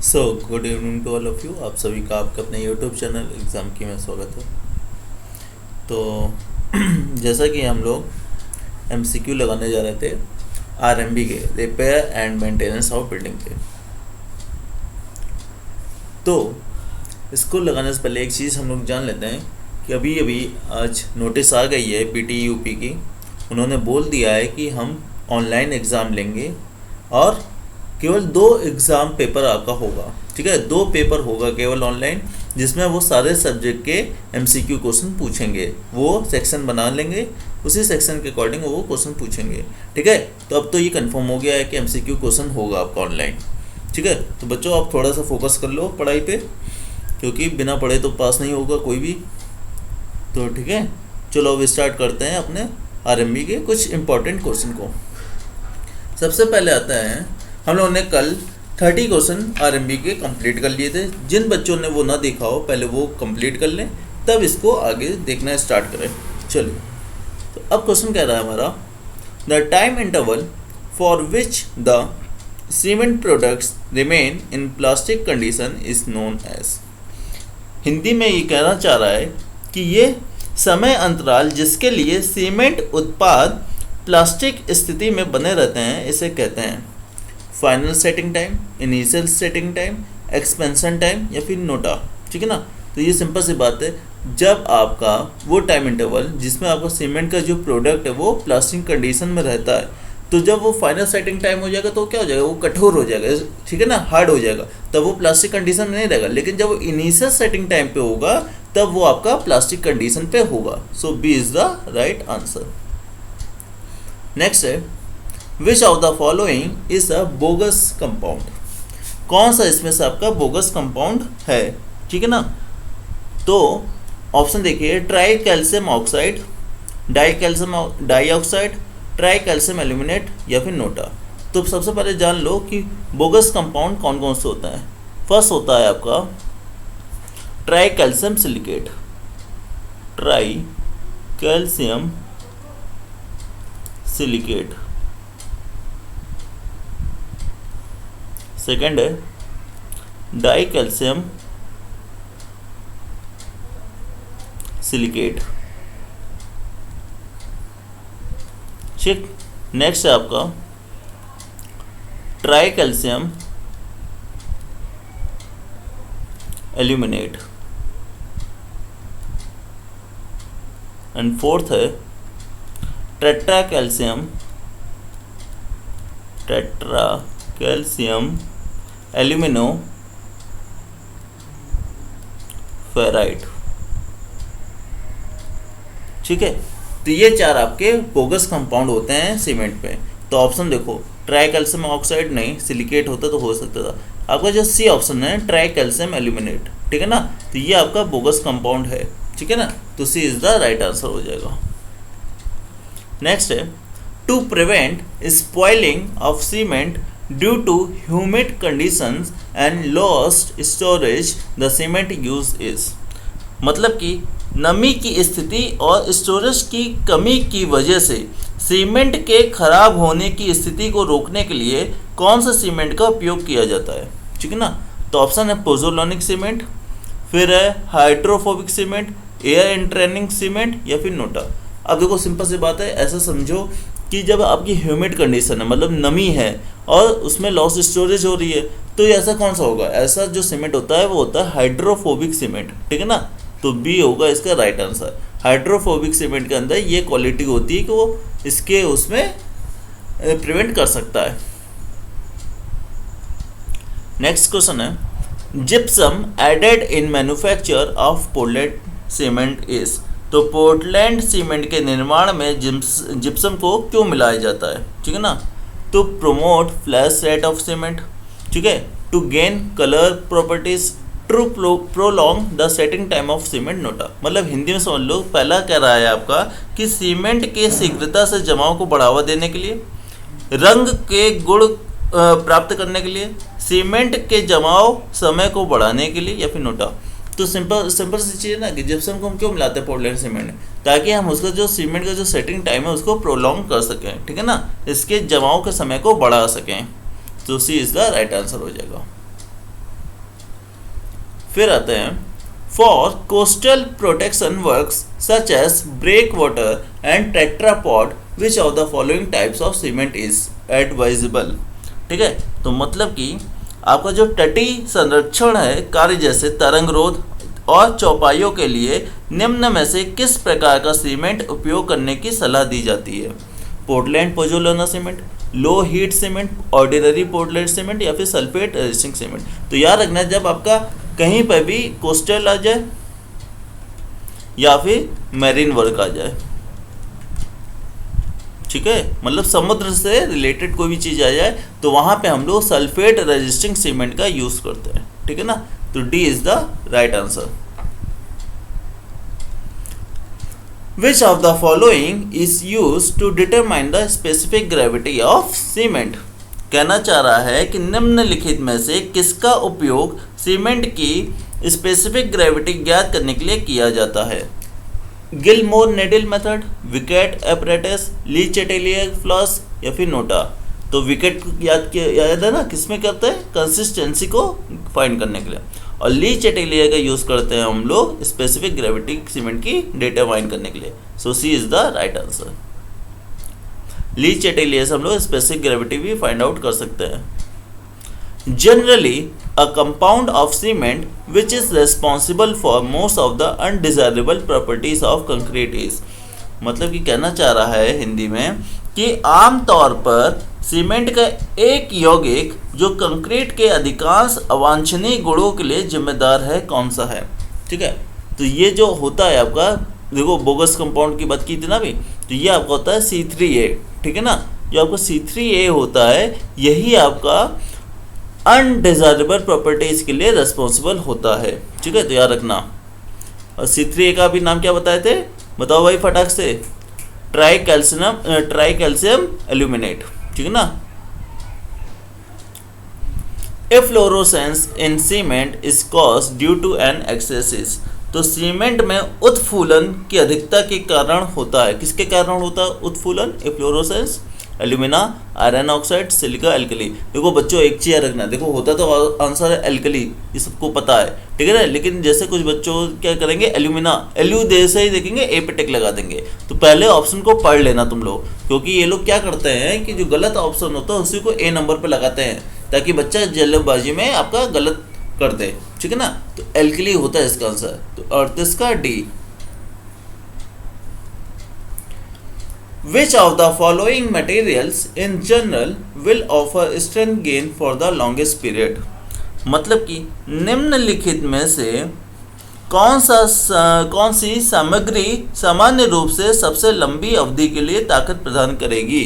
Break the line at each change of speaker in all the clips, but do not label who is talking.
So good evening to all of you. आप सभी का आपके अपने यूट्यूब चैनल एग्ज़ाम की में स्वागत है। तो जैसा कि हम लोग एमसीक्यू लगाने जा रहे थे आरएमबी के repair and maintenance of building के, तो इसको लगाने से पहले एक चीज़ हम लोग जान लेते हैं कि अभी अभी आज नोटिस आ गई है पीटीयूपी की। उन्होंने बोल दिया है कि हम ऑनलाइन एग्ज़ाम लेंगे और केवल 2 एग्ज़ाम पेपर आपका होगा। ठीक है, 2 पेपर होगा केवल ऑनलाइन, जिसमें वो सारे सब्जेक्ट के एमसीक्यू क्वेश्चन पूछेंगे। वो सेक्शन बना लेंगे, उसी सेक्शन के अकॉर्डिंग वो क्वेश्चन पूछेंगे। ठीक है, तो अब तो ये कंफर्म हो गया है कि एमसीक्यू क्वेश्चन होगा आपका ऑनलाइन। ठीक है, तो बच्चों आप थोड़ा सा फोकस कर लो पढ़ाई पे, क्योंकि बिना पढ़े तो पास नहीं होगा कोई भी। तो ठीक है, चलो अब स्टार्ट करते हैं अपने आरएमबी के कुछ इंपॉर्टेंट क्वेश्चन को। सबसे पहले आता है, हम लोगों ने कल 30 क्वेश्चन आरएमबी के कंप्लीट कर लिए थे। जिन बच्चों ने वो ना देखा हो पहले वो कंप्लीट कर लें, तब इसको आगे देखना स्टार्ट करें। चलिए, तो अब क्वेश्चन कह रहा है हमारा, the time interval for which the cement products remain in plastic condition is known as. Hindi में ये कहना चाह रहा है कि ये समय अंतराल जिसके लिए सीमेंट उत्पाद प्लास्टिक स्थिति में बने रहते हैं, इसे कहते हैं final setting time, initial setting time, expansion time या फिर नोटा। ठीक है ना, तो ये सिंपल सी बात है। जब आपका वो टाइम इंटरवल जिसमें आपका सीमेंट का जो प्रोडक्ट है वो प्लास्टिक कंडीशन में रहता है, तो जब वो फाइनल सेटिंग टाइम हो जाएगा तो क्या हो जाएगा, वो कठोर हो जाएगा। ठीक है ना, हार्ड हो जाएगा, तब वो प्लास्टिक कंडीशन में नहीं रहेगा। लेकिन जब वो इनिशियल सेटिंग टाइम पे होगा तब वो आपका प्लास्टिक कंडीशन पे होगा। So B is the right answer. Next है, which of the following is a bogus compound. कौन सा इसमें से आपका बोगस कंपाउंड है। ठीक है ना, तो ऑप्शन देखिए, try calcium oxide, die calcium dioxide, try calcium aluminate या फिर नोटा। तो सबसे पहले जान लो कि बोगस कंपाउंड कौन कौन से होता है। फर्स्ट होता है आपका try calcium silicate, try calcium silicate. Second है डाई कैल्शियम सिलिकेट। ठीक, नेक्स्ट है आपका try calcium aluminate. And fourth है टेट्रा कैल्शियम एल्यूमिनो फेराइड। ठीक है, तो ये 4 आपके बोगस कंपाउंड होते हैं सीमेंट में। तो ऑप्शन देखो, ट्राई कैल्शियम ऑक्साइड नहीं, सिलिकेट होता तो हो सकता था। आपका जो सी ऑप्शन है ट्राई कैल्शियम एल्यूमिनेट, ठीक है ना, तो ये आपका बोगस कंपाउंड है। ठीक है ना, तो C is the right answer हो जाएगा। नेक्स्ट है, to prevent spoiling of cement due to humid conditions and lost storage the cement use is. मतलब कि नमी की स्थिति और स्टोरेज की कमी की वजह से सीमेंट के खराब होने की स्थिति को रोकने के लिए कौन सा सीमेंट का उपयोग किया जाता है। ठीक है ना, तो ऑप्शन है पोजोलॉनिक सीमेंट, फिर है hydrophobic cement, air entraining cement या फिर नोटा। अब देखो सिंपल सी बात है, ऐसा समझो कि जब आपकी ह्यूमिड कंडीशन है, मतलब नमी है और उसमें लॉस स्टोरेज हो रही है, तो ऐसा कौन सा होगा, ऐसा जो सीमेंट होता है वो होता है हाइड्रोफोबिक सीमेंट। ठीक है ना, तो बी होगा इसका राइट आंसर। हाइड्रोफोबिक सीमेंट के अंदर ये क्वालिटी होती है कि वो इसके उसमें प्रिवेंट कर सकता है। नेक्स्ट क्वेश्चन है, gypsum added in manufacture of Portland cement is. तो पोर्टलैंड सीमेंट के निर्माण में जिप्सम को क्यों मिलाया जाता है। ठीक है ना, to promote flash set of cement, ठीक है, to gain colour properties, to prolong the setting time of cement नोटा। मतलब हिंदी में समझ लो, पहला कह रहा है आपका कि सीमेंट के शीघ्रता से जमाव को बढ़ावा देने के लिए, रंग के गुण प्राप्त करने के लिए, सीमेंट के जमाव समय को बढ़ाने के लिए या फिर नोटा। तो सिंपल सी चीज़ है ना कि जिप्सम को हम क्यों मिलाते हैं पोर्टलैंड सीमेंट, ताकि हम उसका जो सीमेंट का जो सेटिंग टाइम है उसको प्रोलॉन्ग कर सकें। ठीक है ना, इसके जमाव के समय को बढ़ा सकें। तो C is the right answer हो जाएगा। फिर आते हैं for coastal protection works such as breakwater and tetrapod which of the following types of cement is advisable. ठीक है, तो मतलब कि आपका जो तटीय संरक्षण है कार्य जैसे तरंगरोध और चौपाइयों के लिए निम्न में से किस प्रकार का सीमेंट उपयोग करने की सलाह दी जाती है? Portland pozzolana cement, low heat cement, ordinary Portland cement या फिर सल्फेट रेजिस्टिंग सीमेंट। तो याद रखना है जब आपका कहीं पर भी कोस्टल आ जाए या फिर मैरीन वर्क आ जाए, ठीक है, मतलब समुद्र से रिलेटेड कोई भी चीज़ आ जाए तो वहाँ पे हम लोग सल्फेट रेजिस्टिंग सीमेंट का यूज़ करते हैं। ठीक है ना, तो D is the right answer. Which of the following is used to determine the specific gravity of cement? कहना चाह रहा है कि निम्नलिखित में से किसका उपयोग सीमेंट की स्पेसिफिक ग्रेविटी ज्ञात करने के लिए किया जाता है? Gilmore needle method, Vicat apparatus, Le Chatelier flask या फिर नोटा। तो विकेट याद है ना, किसमें करते हैं? कंसिस्टेंसी को फाइंड करने के लिए। और ली चेटेलियर का यूज़ करते हैं हम लोग स्पेसिफिक ग्रेविटी सीमेंट की डिटरमाइन करने के लिए। सो सी इज द राइट आंसर। ली चेटेलियर से हम लोग स्पेसिफिक ग्रेविटी भी फाइंड आउट कर सकते हैं। Generally a compound of cement which is responsible for most of the undesirable properties of concrete is, मतलब कि कहना चाह रहा है हिंदी में कि आमतौर पर सीमेंट का एक यौगिक जो कंक्रीट के अधिकांश अवांछनीय गुणों के लिए जिम्मेदार है कौन सा है? ठीक है, तो ये जो होता है आपका, देखो बोगस कंपाउंड की बात की थी ना अभी, तो ये आपका होता है C3A। ठीक है ना, जो आपका C3A होता है यही आपका अनडिजायरेबल प्रॉपर्टीज के लिए रिस्पॉन्सिबल होता है। ठीक है, तो याद रखना। और C3A का भी नाम क्या बताए थे, बताओ भाई फटाक से? Try calcium aluminate. ठीक है ना। Efflorescence in cement is cause due to an excesses, तो सीमेंट में उत्फूलन की अधिकता के कारण होता है। किसके कारण होता है उत्फूलन? Efflorescence, alumina, iron oxide, silica, alkali. देखो बच्चों एक चीज रखना, देखो होता तो आंसर है एल्कली, ये सबको पता है, ठीक है ना, लेकिन जैसे कुछ बच्चों क्या करेंगे, एल्यूमिना, एल्यू दे से ही देखेंगे ए पे टिक लगा देंगे। तो पहले ऑप्शन को पढ़ लेना तुम लोग, क्योंकि ये लोग क्या करते हैं कि जो गलत ऑप्शन होता है उसी को ए नंबर पे लगाते हैं ताकि बच्चा जल्दबाजी में आपका गलत कर दे। ठीक है ना, तो एल्कली होता है इसका आंसर, तो अर्थ इसका D. Which of the following materials in general will offer strength gain for the longest period? मतलब कि निम्नलिखित में से कौन सी सामग्री सामान्य रूप से सबसे लंबी अवधि के लिए ताकत प्रदान करेगी?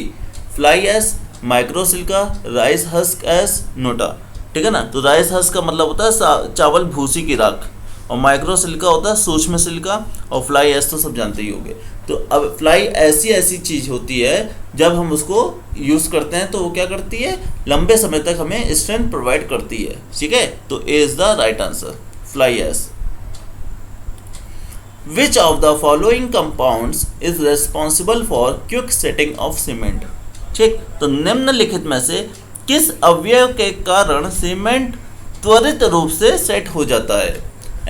फ्लाई ऐश, माइक्रोसिल्का, राइस हस्क ऐश, नोटा। ठीक है ना, तो राइस हस्क का मतलब होता है चावल भूसी की राख, और माइक्रोसिल्का होता है सूक्ष्म सिल्का, और फ्लाई ऐश तो सब जानते ही होंगे। तो अब फ्लाई ऐसी चीज़ होती है जब हम उसको यूज़ करते हैं तो वो क्या करती है, लंबे समय तक हमें स्ट्रेंथ प्रोवाइड करती है। ठीक है, तो A is the right answer, fly ash. Which of the following compounds is responsible for quick setting of cement? ठीक, तो निम्नलिखित में से किस अवयव के कारण सीमेंट त्वरित रूप से सेट हो जाता है?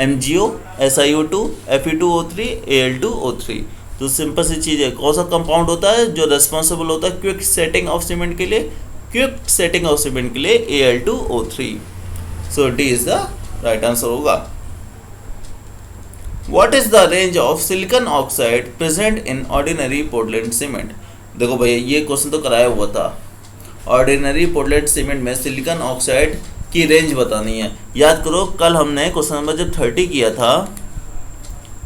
MgO, SiO2, Fe2O3, Al2O3। तो सिंपल सी चीज़ है, कौन सा कंपाउंड होता है जो रेस्पॉन्सिबल होता है क्विक सेटिंग ऑफ सीमेंट के लिए? क्विक सेटिंग ऑफ सीमेंट के लिए Al2O3। So D is the right answer होगा। What is the range of silicon oxide present in ordinary Portland cement? देखो भैया ये क्वेश्चन तो कराया हुआ था, ऑर्डिनरी पोर्टलैंड सीमेंट में सिलिकॉन ऑक्साइड की रेंज बतानी है। याद करो कल हमने क्वेश्चन नंबर जब 30 किया था,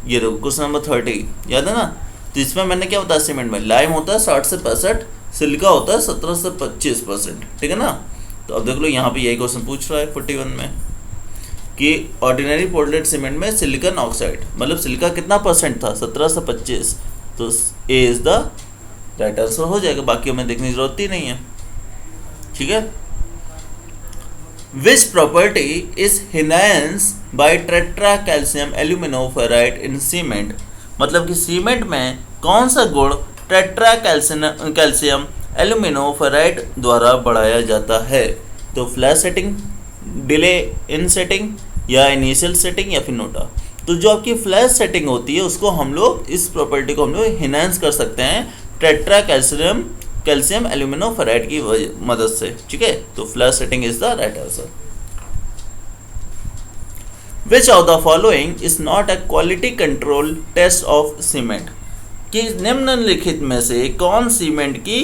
ये देखो क्वेश्चन नंबर 30 याद है ना, तो इसमें मैंने क्या बताया, सीमेंट में लाइम होता है 60 से 65, सिलिका होता है 17 से 25%। ठीक है ना, तो अब देख लो यहाँ पे यही क्वेश्चन पूछ रहा है 41 में कि ऑर्डिनरी पोर्टलैंड सीमेंट में सिलिकॉन ऑक्साइड मतलब सिलिका कितना परसेंट था, 17 से 25, तो A is the right answer हो जाएगा, बाकी हमें देखने की जरूरत ही नहीं है। ठीक है, which property is enhanced by tetra calcium aluminoferrite in cement? मतलब कि सीमेंट में कौन सा गुण टेट्रा कैल्शियम एल्यूमिनोफेराइड द्वारा बढ़ाया जाता है? तो flash setting, delay in setting, या इनिशियल सेटिंग या फिर नोटा। तो जो आपकी फ्लैश सेटिंग होती है उसको हम लोग, इस प्रॉपर्टी को हम लोग इनहेंस कर सकते हैं टेट्रा कैल्शियम एल्यूमिनोफेराइड की मदद से, ठीक है। तो flash setting is the right answer. Which of the following is not a quality control test of cement, कि निम्नलिखित में से कौन सीमेंट की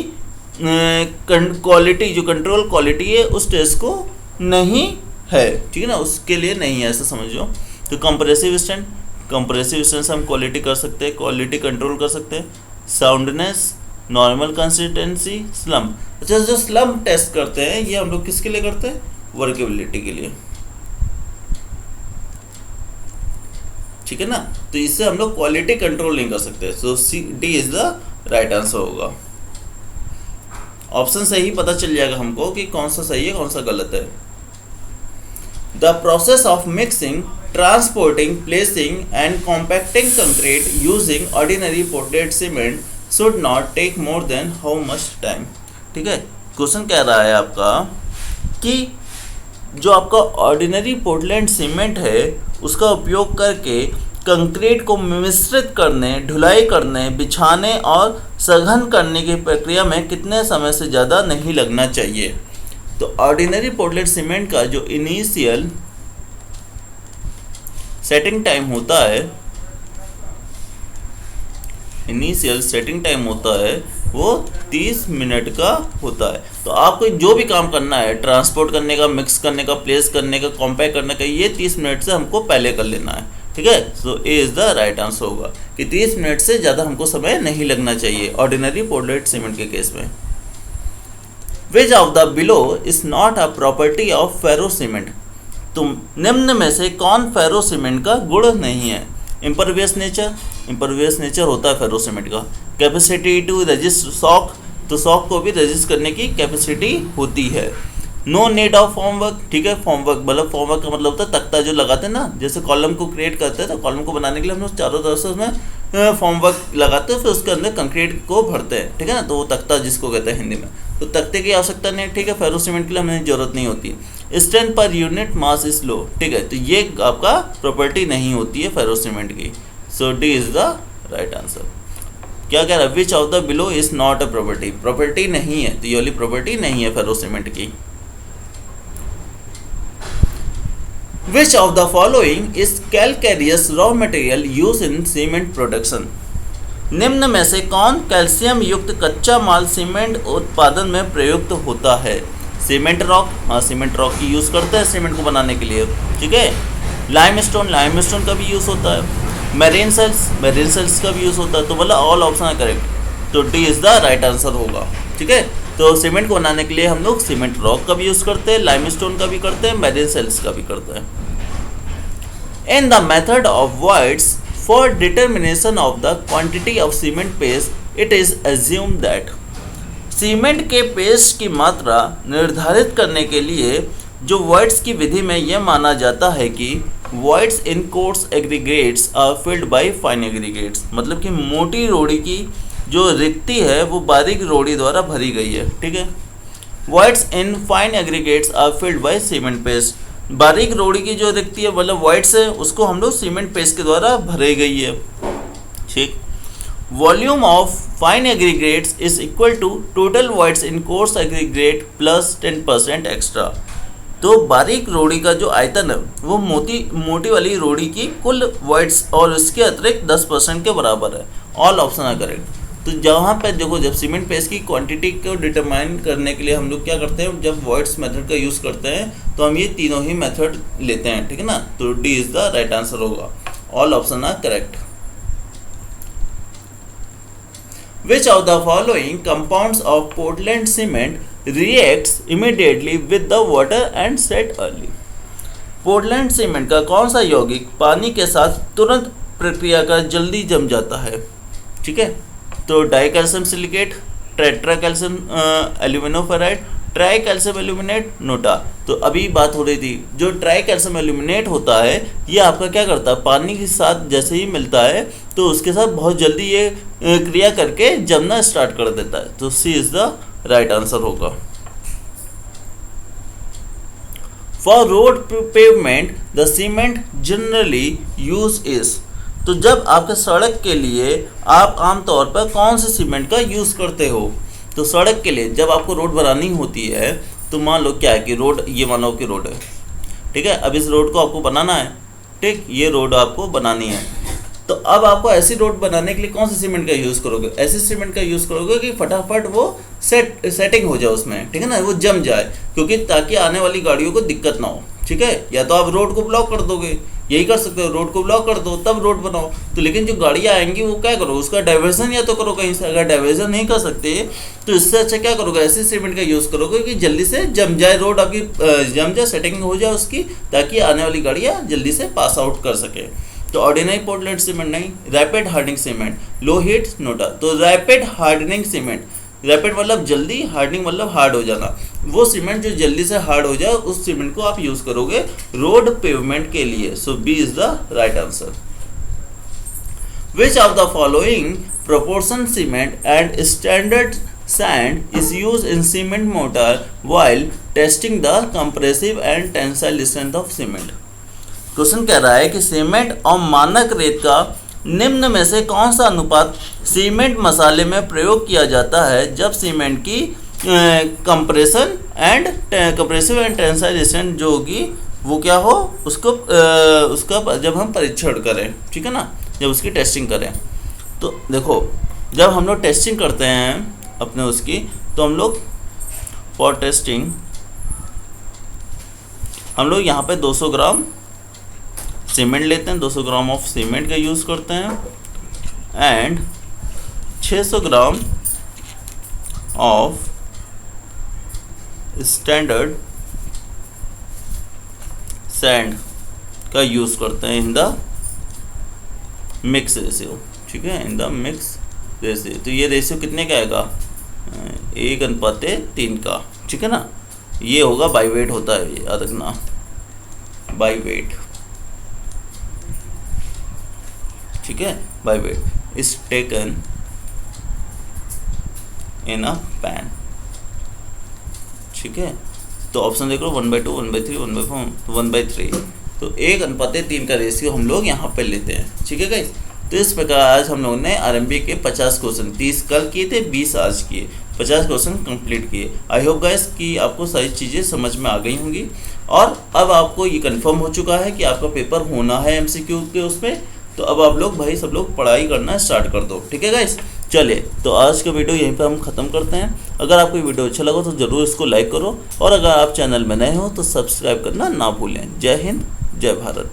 क्वालिटी, जो कंट्रोल क्वालिटी है उस टेस्ट को नहीं है, ठीक है ना, उसके लिए नहीं है, ऐसा समझ लो। तो कंप्रेसिव स्ट्रेंथ से हम क्वालिटी कर सकते हैं, क्वालिटी कंट्रोल कर सकते हैं। Soundness, normal consistency, slum. अच्छा, जो स्लम टेस्ट करते हैं ये हम लोग किसके लिए करते हैं? वर्केबिलिटी के लिए, ठीक है ना। तो इससे हम लोग क्वालिटी कंट्रोल नहीं कर सकते। So D is the right answer होगा। ऑप्शन से ही पता चल जाएगा हमको कि कौन सा सही है कौन सा गलत है। The process of mixing, transporting, placing and compacting concrete using ordinary Portland cement should not take more than how much time, ठीक है। क्वेश्चन कह रहा है आपका कि जो आपका ऑर्डिनरी पोर्टलैंड सीमेंट है उसका उपयोग करके कंक्रीट को मिश्रित करने, ढुलाई करने, बिछाने और सघन करने की प्रक्रिया में कितने समय से ज़्यादा नहीं लगना चाहिए। तो ऑर्डिनरी पोर्टलैंड सीमेंट का जो इनिशियल सेटिंग टाइम होता है वो 30 मिनट का होता है। तो आपको जो भी काम करना है, ट्रांसपोर्ट करने का, मिक्स करने का, प्लेस करने का, कॉम्पैक्ट करने का, ये 30 मिनट से हमको पहले कर लेना है, ठीक है। So A is the right answer होगा कि 30 मिनट से ज़्यादा हमको समय नहीं लगना चाहिए ऑर्डिनरी पोर्टलैंड सीमेंट के केस में। Which of the below is not a property of ferro cement, तो निम्न में से कौन फेरो सीमेंट का गुण नहीं है? इम्परवियस नेचर होता है फेरो सीमेंट का। कैपेसिटी टू रेजिस्ट शॉक, तो शॉक को भी रेजिस्ट करने की कैपेसिटी होती है। नो नीड ऑफ फॉर्मवर्क, ठीक है। फॉर्मवर्क का मतलब होता है तख्ता जो लगाते हैं ना, जैसे कॉलम को क्रिएट करते हैं तो कॉलम को बनाने के लिए हम लोग चारों तरफ से उसमें फॉर्मवर्क लगाते हैं, फिर उसके अंदर कंक्रीट को भरते हैं, ठीक है ना। तो वो तख्ता जिसको कहते हैं हिंदी में, तो तख्ते की आवश्यकता नहीं, ठीक है। फेरो सीमेंट के लिए हमें जरूरत नहीं होती। Strength per unit mass is low, ठीक है। तो ये आपका प्रॉपर्टी नहीं होती है फेरो सीमेंट की। So D is the right answer. क्या कह रहा है? Which of the below is not a property नहीं है, तो ये वाली प्रॉपर्टी नहीं है फेरो सीमेंट की। Which of the following is calcareous raw material used in cement production? निम्न में से कौन कैल्शियम युक्त कच्चा माल सीमेंट उत्पादन में प्रयुक्त होता है? सीमेंट रॉक, हाँ सीमेंट रॉक की यूज़ करते हैं सीमेंट को बनाने के लिए, ठीक है। लाइमस्टोन का भी यूज़ होता है। मैरीन सेल्स का भी यूज़ होता है। तो बोला ऑल ऑप्शन है करेक्ट, तो D is the right answer होगा, ठीक है। तो सीमेंट को बनाने के लिए हम लोग सीमेंट रॉक का भी यूज़ करते हैं, लाइमस्टोन का भी करते हैं, मैरीन सेल्स का भी करते हैं। In the method of voids for determination of the quantity of cement paste, it is assumed that cement के पेस्ट की मात्रा निर्धारित करने के लिए जो voids की विधि में यह माना जाता है कि voids in coarse aggregates are filled by fine aggregates, मतलब कि मोटी रोड़ी की जो रिक्ति है वो बारीक रोड़ी द्वारा भरी गई है, ठीक है। voids in fine aggregates are filled by cement paste, बारीक रोड़ी की जो रिक्ति है मतलब वॉइड्स है उसको हम लोग सीमेंट पेस्ट के द्वारा भरी गई है, ठीक। Volume of fine aggregates is equal to total voids in coarse aggregate plus 10% extra. तो बारीक रोड़ी का जो आयतन है वो मोटी वाली रोड़ी की कुल वॉइड्स और उसके अतिरिक्त 10% के बराबर है। ऑल ऑप्शन है करेक्ट। तो जहाँ पे देखो, जब सीमेंट पेस्ट की क्वांटिटी को डिटरमाइन करने के लिए हम लोग क्या करते हैं, जब वॉइड्स मेथड का यूज़ करते हैं तो हम ये तीनों ही मेथड लेते हैं, ठीक है ना। तो D is the right answer होगा। All option are correct. Which of the following compounds of Portland cement reacts immediately with the water and set early? Portland cement का कौन सा यौगिक पानी के साथ तुरंत प्रक्रिया कर जल्दी जम जाता है, ठीक है। तो di calcium silicate, tetra calcium aluminoferrite, tri calcium aluminate, NOTA. तो अभी बात हो रही थी, जो ट्राई कैल्शियम एल्यूमिनेट होता है ये आपका क्या करता है, पानी के साथ जैसे ही मिलता है तो उसके साथ बहुत जल्दी ये क्रिया करके जमना स्टार्ट कर देता है। तो सी इज़ द राइट आंसर होगा। For road pavement the cement generally use is. तो जब आपके सड़क के लिए आप आमतौर पर कौन से सीमेंट का यूज़ करते हो? तो सड़क के लिए जब आपको रोड बनानी होती है तो मान लो क्या है कि रोड, ये मानो कि रोड है, ठीक है। अब इस रोड को आपको बनाना है, ठीक, ये रोड आपको बनानी है। तो अब आपको ऐसी रोड बनाने के लिए कौन से सीमेंट का यूज़ करोगे? ऐसे सीमेंट का यूज़ करोगे कि फटाफट वो सेटिंग हो जाए उसमें, ठीक है ना, वो जम जाए, क्योंकि ताकि आने वाली गाड़ियों को दिक्कत ना हो, ठीक है। या तो आप रोड को ब्लॉक कर दोगे, यही कर सकते हो, रोड को ब्लॉक कर दो तब रोड बनाओ। तो लेकिन जो गाड़ियाँ आएंगी वो क्या करो, उसका डाइवर्जन या तो करो कहीं से। अगर डाइवर्जन नहीं कर सकते तो इससे अच्छा क्या करोगे, ऐसे सीमेंट का यूज़ करोगे कि जल्दी से जम जाए रोड आपकी, जम जाए, सेटिंग हो जाए उसकी, ताकि आने वाली गाड़ियाँ जल्दी से पास आउट कर सके। तो ऑर्डिनरी पोर्टलैंड सीमेंट नहीं, rapid hardening cement, low heat NOTA. तो रैपिड हार्डनिंग सीमेंट, रैपिड मतलब जल्दी, हार्डनिंग मतलब हार्ड हो जाना, वो सीमेंट जो जल्दी से हार्ड हो जाए उस सीमेंट को आप यूज़ करोगे रोड पेवमेंट के लिए। So B is the right answer. Which of the following proportion cement and standard sand is use in cement mortar while testing the compressive and tensile strength of cement. Question कह रहा है कि cement और मानक रेत का निम्न में से कौन सा अनुपात सीमेंट मसाले में प्रयोग किया जाता है जब सीमेंट की कंप्रेसिव एंड टेंसाइल स्ट्रेंथ जो होगी वो क्या हो, उसका जब हम परीक्षण करें, ठीक है ना, जब उसकी टेस्टिंग करें। तो देखो जब हम लोग टेस्टिंग करते हैं अपने उसकी, तो हम लोग फॉर टेस्टिंग हम लोग यहाँ पे 200 ग्राम सीमेंट लेते हैं, 200 ग्राम ऑफ सीमेंट का यूज़ करते हैं and 600 gram of standard sand का यूज़ करते हैं इन द मिक्स रेशियो, ठीक है, इन द मिक्स रेशियो। तो ये रेशियो कितने का आएगा, 1:3 का, ठीक है ना। ये होगा बाई वेट होता है, ये याद रखना, बाई वेट, ठीक है, by wait is taken in a pan, ठीक है। तो ऑप्शन देख लो 1/2, 1/3, 1/4, 1/3। तो 1:3 का रेशियो हम लोग यहाँ पे लेते हैं, ठीक है गाइस। तो इस प्रकार आज हम लोगों ने आरएमबी के 50 क्वेश्चन, 30 कल किए थे, 20 आज किए, 50 क्वेश्चन कंप्लीट किए। आई होप गाइस कि आपको सारी चीज़ें समझ में आ गई होंगी और अब आपको ये कंफर्म हो चुका है कि आपका पेपर होना है एमसीक्यू के उसमें। तो अब आप लोग भाई सब लोग पढ़ाई करना स्टार्ट कर दो, ठीक है गाइस। चलिए तो आज का वीडियो यहीं पे हम ख़त्म करते हैं। अगर आपको ये वीडियो अच्छा लगा तो ज़रूर इसको लाइक करो और अगर आप चैनल में नए हो तो सब्सक्राइब करना ना भूलें। जय हिंद, जय भारत।